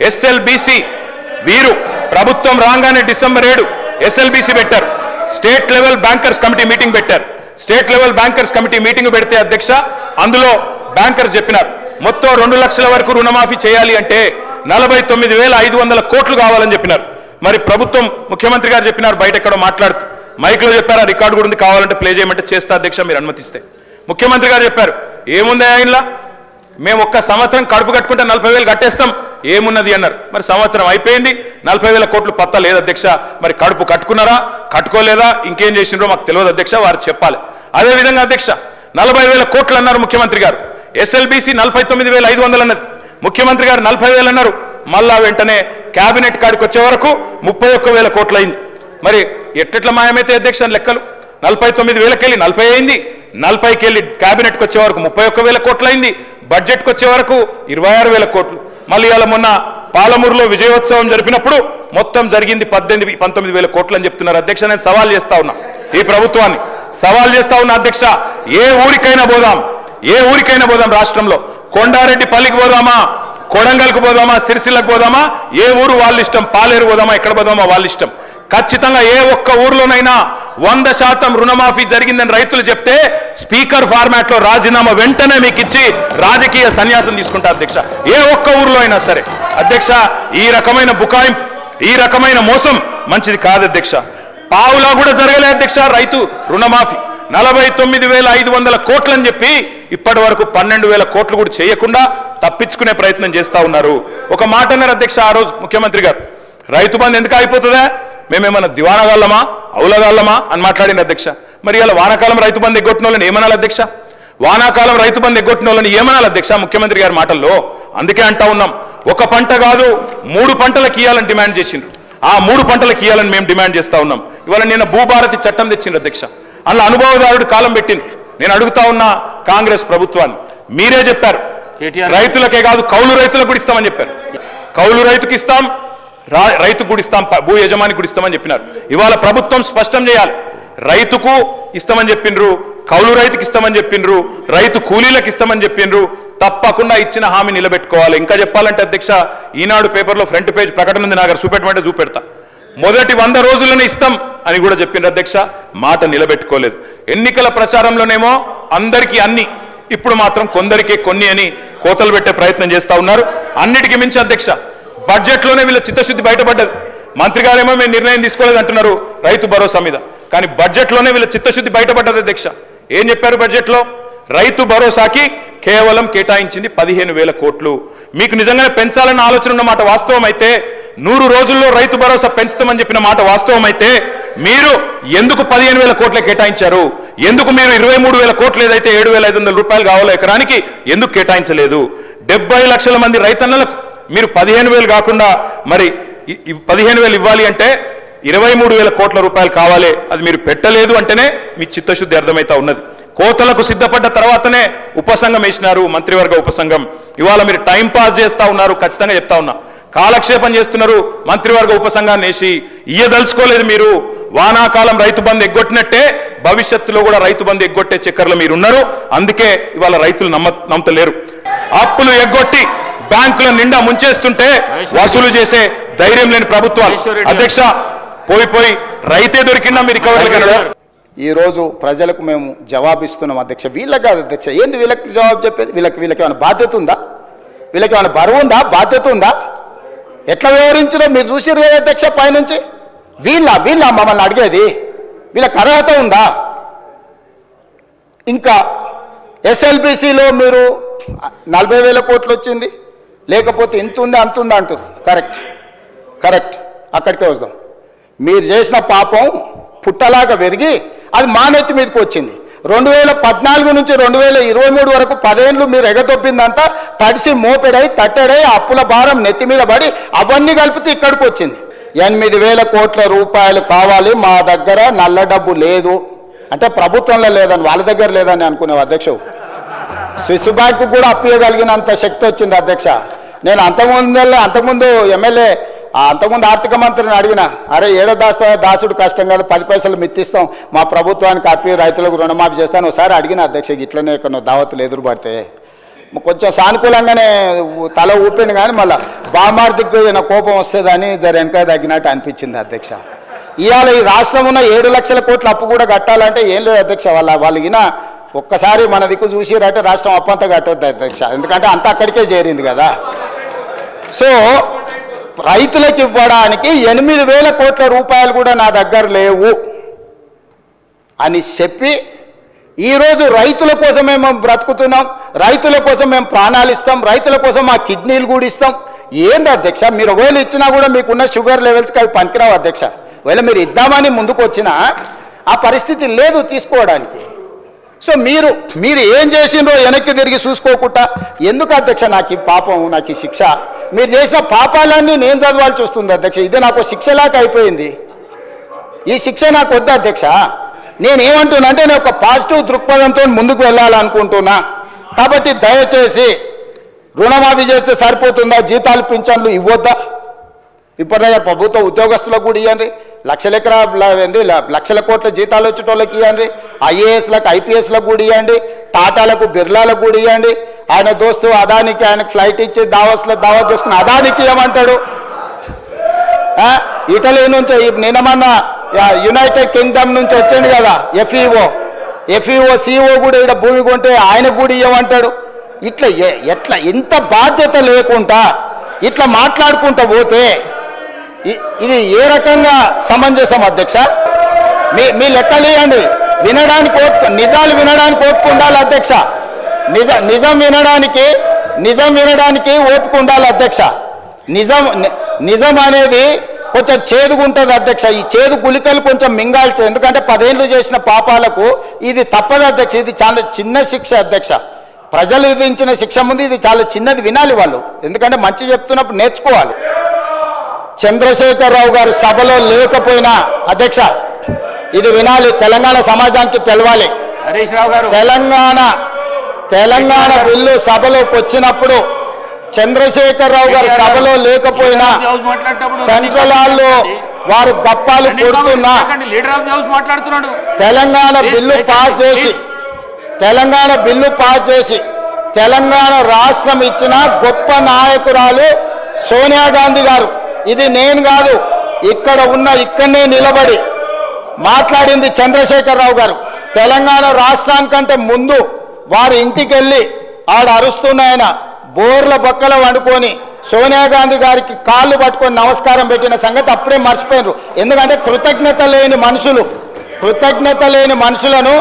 SLBC వీరు ప్రభుత్వం రాగానే డిసెంబర్ 7 ఎస్ఎల్బిసి పెట్టారు. State level bankers committee meeting పెట్టారు. State level bankers committee meeting పెడితే అధ్యక్ష అందులో బ్యాంకర్స్ చెప్పినారు మొత్తం 2 లక్షల వరకు రుణమాఫీ చేయాలి అంటే 49,500 కోట్లు కావాలని చెప్పినారు. మరి ప్రభుత్వం ముఖ్యమంత్రి గారు చెప్పినారు, బయట ఎక్కడో మాట్లాడుతూ మైక్లో చెప్పారు, రికార్డు కూడా ఉంది, కావాలంటే ప్లే చేయమంటే చేస్తా అధ్యక్ష మీరు అనుమతిస్తే. ముఖ్యమంత్రి గారు చెప్పారు, ఏముంది ఆయనలా, మేము ఒక్క సంవత్సరం కడుపు కట్టుకుంటే 40,000 కట్టేస్తాం, ఏమున్నది అన్నారు. మరి సంవత్సరం అయిపోయింది, 40,000 కోట్లు పత్తా లేదు అధ్యక్ష. మరి కడుపు కట్టుకున్నారా కట్టుకోలేదా ఇంకేం చేసినారో మాకు తెలియదు అధ్యక్ష, వారు చెప్పాలి. అదేవిధంగా అధ్యక్ష 40,000 కోట్లు అన్నారు ముఖ్యమంత్రి గారు, ఎస్ఎల్బిసి 49,500 అన్నది, ముఖ్యమంత్రి గారు 40,000 అన్నారు. మళ్ళా వెంటనే క్యాబినెట్ కాడికి వచ్చే వరకు 31,000 కోట్లు అయింది. మరి ఎట్లా మాయమైతే అధ్యక్ష లెక్కలు, 49,000కి వెళ్ళి 40 అయింది, 40కి వెళ్ళి క్యాబినెట్కి వచ్చే వరకు 31,000 కోట్లు అయింది, బడ్జెట్కి వచ్చే వరకు 26,000 కోట్లు. మళ్ళీ ఇవాళ మొన్న పాలమూరులో విజయోత్సవం జరిపినప్పుడు మొత్తం జరిగింది 19,000 కోట్లు అని చెప్తున్నారు అధ్యక్ష. నేను సవాల్ చేస్తా ఉన్నా, ఈ ప్రభుత్వాన్ని సవాల్ చేస్తా ఉన్నా అధ్యక్ష, ఏ ఊరికైనా పోదాం రాష్ట్రంలో, కొండారెడ్డి పల్లికి పోదామా, కొడంగల్కు పోదామా, సిరిసిల్లకు పోదామా, ఏ ఊరు వాళ్ళ ఇష్టం, పాలేరు పోదామా, ఎక్కడ పోదామా వాళ్ళ ఇష్టం. ఖచ్చితంగా ఏ ఒక్క ఊర్లోనైనా 100% రుణమాఫీ జరిగిందని రైతులు చెప్తే స్పీకర్ ఫార్మాట్ లో రాజీనామా వెంటనే మీకు ఇచ్చి రాజకీయ సన్యాసం తీసుకుంటా అధ్యక్ష, ఏ ఒక్క ఊర్లో అయినా సరే. అధ్యక్ష ఈ రకమైన బుకాయింపు, ఈ రకమైన మోసం మంచిది కాదు అధ్యక్ష. పావులా కూడా జరగలే అధ్యక్ష రైతు రుణమాఫీ, 49,500 కోట్లు అని చెప్పి ఇప్పటి వరకు 12,000 కోట్లు కూడా చేయకుండా తప్పించుకునే ప్రయత్నం చేస్తా ఉన్నారు. ఒక మాట అన్నారు అధ్యక్ష ఆ రోజు ముఖ్యమంత్రి గారు, రైతు బంధు ఎందుకు అయిపోతుందా, మేమేమన్నా దివానగాళ్ళమా ఔలగాళ్ళమా అని మాట్లాడింది అధ్యక్ష. మరి ఇలా వానాకాలం రైతు బంధు ఎగ్గొట్టిన వాళ్ళని ఏమనాలి అధ్యక్ష, వానాకాలం రైతు బంధు ఎగ్గొట్టిన వాళ్ళని ఏమనాలి అధ్యక్ష ముఖ్యమంత్రి గారి మాటల్లో. అందుకే అంటా ఉన్నాం, ఒక పంట కాదు 3 పంటలకు ఇయ్యాలని డిమాండ్ చేసిండ్రు, ఆ 3 పంటలకు ఇయ్యాలని మేము డిమాండ్ చేస్తా ఉన్నాం. ఇవాళ నేను భూభారతి చట్టం తెచ్చిండ్రు అధ్యక్ష, అందులో అనుభవదారుడు కాలం పెట్టింది. నేను అడుగుతా ఉన్నా కాంగ్రెస్ ప్రభుత్వాన్ని, మీరే చెప్పారు రైతులకే కాదు కౌలు రైతులకు కూడా ఇస్తామని చెప్పారు, కౌలు రైతుకి ఇస్తాం, రైతుకు కూడా ఇస్తాం, భూ యజమానికి కూడా ఇస్తామని చెప్పినారు. ఇవాళ ప్రభుత్వం స్పష్టం చేయాలి, రైతుకు ఇస్తామని చెప్పిండ్రు, కౌలు రైతుకి ఇస్తామని చెప్పిండ్రు, రైతు కూలీలకు ఇస్తామని చెప్పిండ్రు, తప్పకుండా ఇచ్చిన హామీ నిలబెట్టుకోవాలి. ఇంకా చెప్పాలంటే అధ్యక్ష ఈనాడు పేపర్లో ఫ్రంట్ పేజ్ ప్రకటన ఉంది, నాకు చూపెట్టమంటే చూపెడతా, మొదటి 100 రోజుల్లోనే ఇస్తాం అని కూడా చెప్పిండ్రు అధ్యక్ష, మాట నిలబెట్టుకోలేదు. ఎన్నికల ప్రచారంలోనేమో అందరికీ అన్ని, ఇప్పుడు మాత్రం కొందరికే కొన్ని అని కోతలు పెట్టే ప్రయత్నం చేస్తా ఉన్నారు. అన్నిటికీ మించి అధ్యక్ష బడ్జెట్లోనే వీళ్ళ చిత్తశుద్ధి బయటపడ్డది. మంత్రి గారేమో మేము నిర్ణయం తీసుకోలేదు అంటున్నారు రైతు భరోసా మీద, కానీ బడ్జెట్లోనే వీళ్ళ చిత్తశుద్ధి బయటపడ్డది అధ్యక్ష. ఏం చెప్పారు బడ్జెట్లో, రైతు భరోసాకి కేవలం కేటాయించింది 15,000 కోట్లు. మీకు నిజంగానే పెంచాలన్న ఆలోచన ఉన్న మాట వాస్తవం అయితే, 100 రోజుల్లో రైతు భరోసా పెంచుతామని చెప్పిన మాట వాస్తవం అయితే, మీరు ఎందుకు 15,000 కోట్లే కేటాయించారు? ఎందుకు మీరు 23,000 కోట్లు ఏదైతే 7,500 రూపాయలు కావాలో ఎకరానికి ఎందుకు కేటాయించలేదు? 70 లక్షల మంది రైతన్నలకు మీరు 15,000 కాకుండా మరి 15,000 ఇవ్వాలి అంటే 23,000 కోట్ల రూపాయలు కావాలి, అది మీరు పెట్టలేదు అంటేనే మీ చిత్తశుద్ధి అర్థమైతా ఉన్నది. కోతలకు సిద్ధపడ్డ తర్వాతనే ఉపసంఘం వేసినారు, మంత్రివర్గ ఉపసంఘం. ఇవాళ మీరు టైం పాస్ చేస్తా ఉన్నారు, ఖచ్చితంగా చెప్తా ఉన్నా, కాలక్షేపం చేస్తున్నారు. మంత్రివర్గ ఉపసంఘాన్ని వేసి ఇయ్యదలుచుకోలేదు మీరు. వానాకాలం రైతు బంధు ఎగ్గొట్టినట్టే భవిష్యత్తులో కూడా రైతు బంధు ఎగ్గొట్టే చక్కర్లో మీరు ఉన్నారు. అందుకే ఇవాళ రైతులు నమ్మతలేరు. అప్పులు ఎగ్గొట్టి బ్యాంకుల నిండా ముంచేస్తుంటే వసూలు చేసే ధైర్యం లేని ప్రభుత్వాలు అధ్యక్ష, పోయి రైతే దొరికినా మీరు రికవరీ. ఈ రోజు ప్రజలకు మేము జవాబిస్తున్నాం అధ్యక్ష, వీళ్ళకి కాదు అధ్యక్ష. ఏంది వీళ్ళకి జవాబు చెప్పేది? వీళ్ళకి ఏమైనా బాధ్యత ఉందా? వీళ్ళకి ఏమైనా బరువు ఉందా? బాధ్యత ఉందా? ఎట్లా వివరించడం మీరు చూసారు కదా అధ్యక్ష పైనుంచి. వీళ్ళ మమ్మల్ని అడిగేది, వీళ్ళకి అర్హత ఉందా? ఇంకా ఎస్ఎల్బిసిలో మీరు 40,000 కోట్లు వచ్చింది, లేకపోతే ఇంత ఉంది అంత ఉంది అంటారు. కరెక్ట్, అక్కడికే వస్తాం. మీరు చేసిన పాపం పుట్టలాగా పెరిగి అది మా నెత్తి మీదకి వచ్చింది. 2014 నుంచి 2023 వరకు 10 ఏళ్ళు మీరు ఎగతొప్పిందంతా తడిసి మోపెడై కట్టెడై అప్పుల భారం నెత్తి మీద పడి అవన్నీ కలిపితే ఇక్కడికి వచ్చింది. 8,000 కోట్ల రూపాయలు కావాలి, మా దగ్గర నల్ల డబ్బు లేదు అంటే ప్రభుత్వంలో లేదని వాళ్ళ దగ్గర లేదని అనుకునేవి అధ్యక్ష. స్విస్ బ్యాంకు కూడా అప్పియగలిగినంత శక్తి వచ్చింది అధ్యక్ష. నేను అంతకుముందు ఎమ్మెల్యే అంతకుముందు ఆర్థిక మంత్రిని అడిగిన, అరే ఏడో దాసుడు కష్టం కాదు, 10 పైసలు మిత్తిస్తాం, మా ప్రభుత్వానికి అప్పి రైతులకు రుణమాఫీ చేస్తాను ఒకసారి అడిగిన అధ్యక్ష. ఇట్లనే ఎక్కడో దావతులు ఎదురుపడితే కొంచెం సానుకూలంగానే తల ఊపిండు కానీ మళ్ళీ బామార్దికి నా కోపం వస్తుందని జర వెనక తగ్గినట్టు అనిపించింది అధ్యక్ష. ఇవాళ ఈ రాష్ట్రం ఉన్న 7 లక్షల కోట్ల అప్పు కూడా కట్టాలంటే ఏం లేదు అధ్యక్ష. వాళ్ళకిన ఒక్కసారి మన దిక్కు చూసిరంటే రాష్ట్రం అప్పు అంతా కట్టొద్దు అధ్యక్ష, ఎందుకంటే అంతా అక్కడికే చేరింది కదా. సో రైతులకు ఇవ్వడానికి 8,000 కోట్ల రూపాయలు కూడా నా దగ్గర లేవు అని చెప్పి ఈరోజు రైతుల కోసమే మేము బ్రతుకుతున్నాం, రైతుల కోసం మేము ప్రాణాలు ఇస్తాం, రైతుల కోసం మా కిడ్నీలు కూడా ఇస్తాం. ఏంది అధ్యక్ష, మీరు ఒకవేళ ఇచ్చినా కూడా మీకున్న షుగర్ లెవెల్స్కి అవి పనికిరావు అధ్యక్ష. ఒకవేళ మీరు ఇద్దామని ముందుకు వచ్చినా ఆ పరిస్థితి లేదు తీసుకోవడానికి. సో మీరు ఏం చేసిండ్రో వెనక్కి తిరిగి చూసుకోకుండా ఎందుకు అధ్యక్ష నాకు ఈ పాపం, నాకు ఈ శిక్ష? మీరు చేసిన పాపాలన్నీ నేను చదవాల్సి వస్తుంది అధ్యక్ష. ఇది నాకు శిక్షలాగా అయిపోయింది. ఈ శిక్ష నాకు వద్దు అధ్యక్ష. నేనేమంటున్నా అంటే నేను ఒక పాజిటివ్ దృక్పథంతో ముందుకు వెళ్ళాలనుకుంటున్నా. కాబట్టి దయచేసి రుణమాఫీ చేస్తే సరిపోతుందా? జీతాలు పింఛన్లు ఇవ్వద్దా? ఇప్పటిదాకా ప్రభుత్వ ఉద్యోగస్తులకు కూడా ఇవ్వండి, లక్షల కోట్ల జీతాలు వచ్చేటోళ్ళకి ఇవ్వండి, ఐఏఎస్లకు ఐపీఎస్లకు కూడా ఇవ్వండి, టాటాలకు బిర్లాలకు కూడా ఇవ్వండి. ఆయన దోస్తు అదానికి ఆయనకు ఫ్లైట్ ఇచ్చి దావత్ చేసుకుని అదానికి ఇవ్వమంటాడు. ఇటలీ నుంచి నిన్నమన్న యునైటెడ్ కింగ్డమ్ నుంచి వచ్చింది కదా ఎఫ్ఈఓ సిఓ కూడా ఇక్కడ భూమి కొంటే ఆయనకు కూడా ఇవ్వమంటాడు. ఎట్లా ఇంత బాధ్యత లేకుండా ఇట్లా మాట్లాడుకుంటూ పోతే ఇది ఏ రకంగా సమంజసం అధ్యక్ష? మీ లెక్కలు ఇవ్వండి. నిజాలు వినడానికి ఓపిక ఉండాలి అధ్యక్ష. నిజం వినడానికి ఓపిక ఉండాలి అధ్యక్ష. నిజం అనేది కొంచెం చేదుగా ఉంటుంది అధ్యక్ష. ఈ చేదు గుళికలు కొంచెం మింగాల్చు, ఎందుకంటే 10 ఏళ్ళు చేసిన పాపాలకు ఇది తప్పదు అధ్యక్ష. ఇది చాలా చిన్న శిక్ష అధ్యక్ష. ప్రజలు విధించిన శిక్ష ముందు ఇది చాలా చిన్నది, వినాలి వాళ్ళు, ఎందుకంటే మంచి చెప్తున్నప్పుడు నేర్చుకోవాలి. చంద్రశేఖరరావు గారు సభలో లేకపోయినా అధ్యక్ష ఇది వినాలి, తెలంగాణ సమాజానికి తెలవాలి. తెలంగాణ బిల్లు సభలోకి వచ్చినప్పుడు చంద్రశేఖరరావు గారు సభలో లేకపోయినా సెంట్రల్ హాల్లో వారు గప్పాలు కొడుతున్నా తెలంగాణ బిల్లు పాస్ చేసి తెలంగాణ రాష్ట్రం ఇచ్చిన గొప్ప నాయకురాలు సోనియా గాంధీ గారు. ఇది నేను కాదు, ఇక్కడనే నిలబడి మాట్లాడింది చంద్రశేఖరరావు గారు. తెలంగాణ రాష్ట్రానికంటే ముందు వారి ఇంటికి వెళ్ళి ఆడ అరుస్తున్నాయన బోర్ల బొక్కల వండుకొని సోనియా గాంధీ గారికి కాళ్ళు పట్టుకొని నమస్కారం పెట్టిన సంగతి అప్పుడే మర్చిపోయినారు. ఎందుకంటే కృతజ్ఞత లేని మనుషులను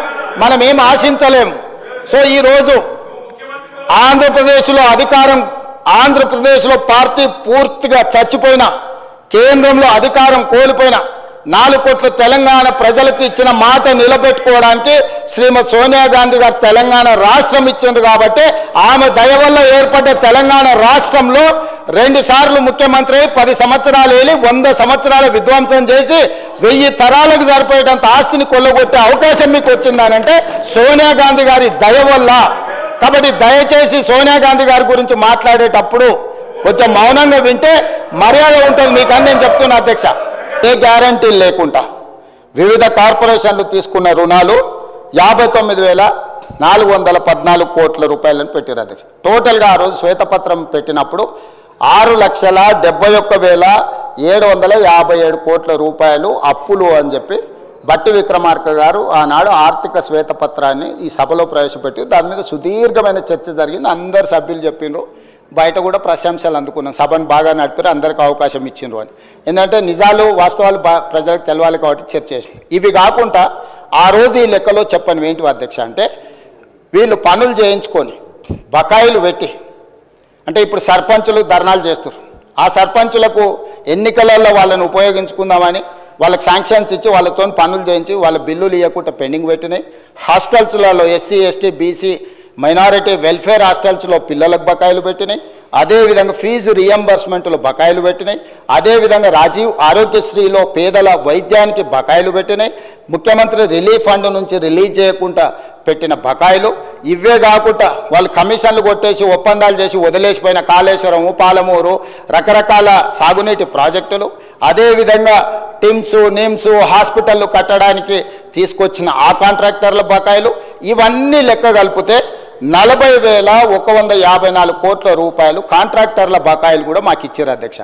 మనం ఏం ఆశించలేము. సో ఈరోజు ఆంధ్రప్రదేశ్లో పార్టీ పూర్తిగా చచ్చిపోయిన, కేంద్రంలో అధికారం కోల్పోయిన 4 కోట్ల తెలంగాణ ప్రజలకు ఇచ్చిన మాట నిలబెట్టుకోవడానికి శ్రీమతి సోనియా గాంధీ గారు తెలంగాణ రాష్ట్రం ఇచ్చింది. కాబట్టి ఆమె దయ వల్ల ఏర్పడ్డ తెలంగాణ రాష్ట్రంలో 2 సార్లు ముఖ్యమంత్రి 10 సంవత్సరాలు వెళ్ళి 100 సంవత్సరాల విధ్వంసం చేసి 1000 తరాలకు సరిపోయేటంత ఆస్తిని కొల్లగొట్టే అవకాశం మీకు వచ్చిందనంటే సోనియా గాంధీ గారి దయ వల్ల. కాబట్టి దయచేసి సోనియా గాంధీ గారి గురించి మాట్లాడేటప్పుడు కొంచెం మౌనంగా వింటే మర్యాద ఉంటుంది మీకని నేను చెప్తున్నా అధ్యక్ష. ఏ గ్యారంటీలు లేకుండా వివిధ కార్పొరేషన్లు తీసుకున్న రుణాలు 59,414 కోట్ల రూపాయలను పెట్టారు అధ్యక్ష. టోటల్గా ఆ రోజు శ్వేతపత్రం పెట్టినప్పుడు 6,71,757 కోట్ల రూపాయలు అప్పులు అని చెప్పి బట్టి విక్రమార్క గారు ఆనాడు ఆర్థిక శ్వేతపత్రాన్ని ఈ సభలో ప్రవేశపెట్టి దాని మీద సుదీర్ఘమైన చర్చ జరిగింది. అందరు సభ్యులు చెప్పిండ్రు, బయట కూడా ప్రశంసలు అందుకున్నాం. సభను బాగా నడిపారు, అందరికీ అవకాశం ఇచ్చిండ్రు అని. ఎందుకంటే నిజాలు వాస్తవాలు ప్రజలకు తెలవాలి కాబట్టి చర్చ చేసినాం. ఇవి కాకుండా ఆ రోజు ఈ లెక్కలో చెప్పని ఏంటి అధ్యక్ష అంటే, వీళ్ళు పనులు చేయించుకొని బకాయిలు పెట్టి, అంటే ఇప్పుడు సర్పంచులు ధర్నాలు చేస్తారు, ఆ సర్పంచులకు ఎన్నికలలో వాళ్ళని ఉపయోగించుకుందామని వాళ్ళకి శాంక్షన్స్ ఇచ్చి వాళ్ళతో పనులు చేయించి వాళ్ళ బిల్లులు ఇవ్వకుండా పెండింగ్ పెట్టినాయి. హాస్టల్స్లలో SC ST BC minority welfare హాస్టల్స్లో పిల్లలకు బకాయిలు పెట్టినాయి. అదేవిధంగా ఫీజు రియంబర్స్మెంట్లో బకాయిలు పెట్టినాయి. అదేవిధంగా రాజీవ్ ఆరోగ్యశ్రీలో పేదల వైద్యానికి బకాయిలు పెట్టినాయి. ముఖ్యమంత్రి రిలీఫ్ ఫండ్ నుంచి రిలీజ్ చేయకుండా పెట్టిన బకాయిలు. ఇవే కాకుండా వాళ్ళు కమిషన్లు కొట్టేసి ఒప్పందాలు చేసి వదిలేసిపోయిన కాళేశ్వరం, పాలమూరు, రకరకాల సాగునీటి ప్రాజెక్టులు, అదేవిధంగా నిమ్స్ హాస్పిటళ్ళు కట్టడానికి తీసుకొచ్చిన ఆ కాంట్రాక్టర్ల బకాయిలు, ఇవన్నీ లెక్క కలిపితే 40,154 కోట్ల రూపాయలు కాంట్రాక్టర్ల బకాయిలు కూడా మాకు ఇచ్చారు అధ్యక్ష.